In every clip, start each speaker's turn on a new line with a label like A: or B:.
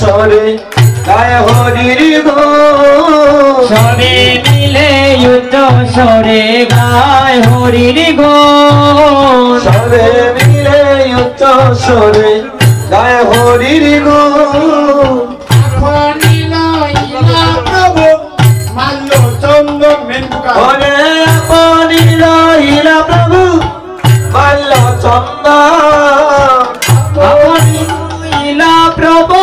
A: সরে গায় হরির গুণ
B: সবে মিলে উচ্চ স্বরে গায় হরির গুণ
A: সবে মিলে উচ্চ স্বরে গায় হরির গুণ
C: প্রভু মাল্য চন্দ্র মেনকা
A: ওরে আপনি রহিলা প্রভু মাল্য চন্দন
B: আপনি রহিলা প্রভু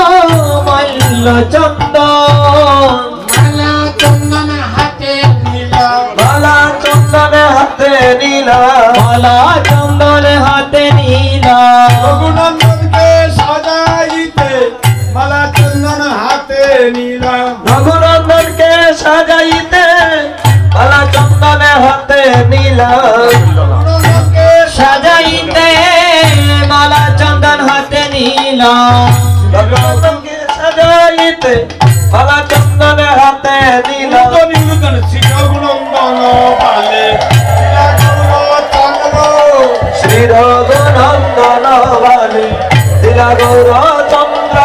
B: মাল্য চন্দন
C: মালা চন্দন হাতে নীলা
A: মালা চন্দন হাতে নীলা
B: মালা চন্দন হাতে নীলা
C: রঘুনন্দনকে সাজাইতে মালা চন্দন হাতে নীলা
A: রঘুনন্দনকে সাজাইতে মালা চন্দন হাতে নীলা
C: রঘুনন্দনকে
B: সাজাইতে মালা চন্দন হাতে নীলা
A: রঘুনন্দনকে সাজাইতে মালা চন্দন হাতে নীলা
C: নিরূপণ শ্রী রঘুনন্দন পালে
A: শ্রী রঘুনন্দন বালে দিলা গৌর চন্দ্র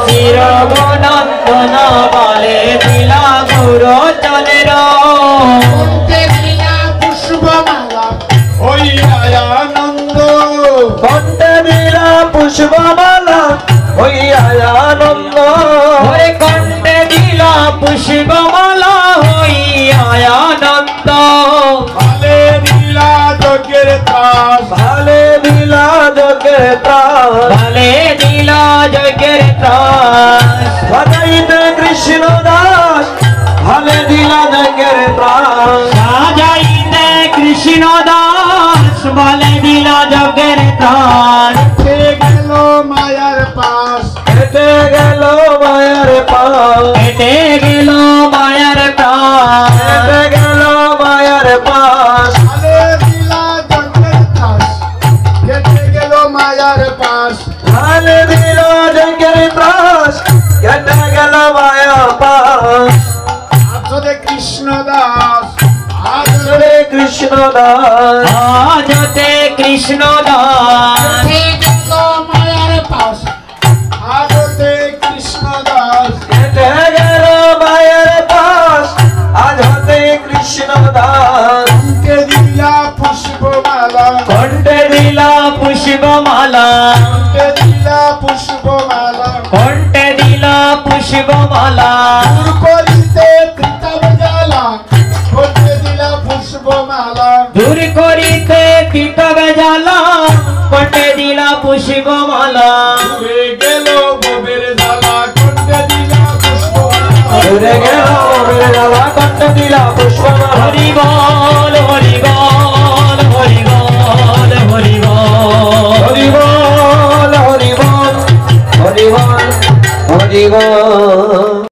B: শ্রী রঘুনন্দন বালে দিলা গৌর চন্দ্র
C: পুষ্পমালা ওই আনন্দ
A: কণ্ঠে দিলা পুষ্পমালা হইয়া আনন্দ
B: ওরে কণ্ঠে দিলা পুষ্পমালা হইয়া আনন্দ
C: ভালে নীলা যজ্ঞের ত্রাস
A: ভালে দিলা যোগে ত্রাস
B: ভালে দিলা যজ্ঞের ত্রাস
A: বাজাইতে কৃষ্ণ দাস ভালে দিলা যোগের ত্রাস
B: সাজাইতে কৃষ্ণ দাস বলে দিলা যজ্ঞের ত্রাস
C: গেল মায়ার পাশ
A: হেঁটে গেল মায়ের পাশ
B: হেঁটে গেল মায়ার প্রাণ
A: হেঁটে গেল মায়ের পাশ
C: ভালে নীলা যজ্ঞের ত্রাস কেটে গেল মায়ার পাশ
A: ভালে দিলা যোগের ত্রাস কেটে গেল মায়া পাশ
C: আসলে কৃষ্ণ দাস
A: হরে কৃষ্ণ দাস
B: আজতে কৃষ্ণ দাস
C: গেল মায়ার পাশ আসলে কৃষ্ণ দাস
A: হেঁটে গেল মায়ের পাশ আজ হতে কৃষ্ণ দাস
C: কে দিলা পুষ্পমালা
A: কণ্ঠে
B: দিলা পুষ্পমালা
C: কে দিলা পুষ্পমালা
B: কণ্ঠে দিলা পুষ্পমালা
C: দূর করিতে পিতাব জ্বালা করতে দিলা পুষ্পমালা
B: দূর করিতে পিতবে জ্বালা কণ্ঠে দিলা পুষ্পমালা
C: দূরে গেল ববের জ্বালা করতে দিলা পুষ্পমালা
A: দূরে গেল মেরে গলা কণ্ঠে দিলা পুষ্পমালা
B: হরি বল হরি বল হরি বল হরি বল
A: হরি বল হরি বল হরি বল হরি বল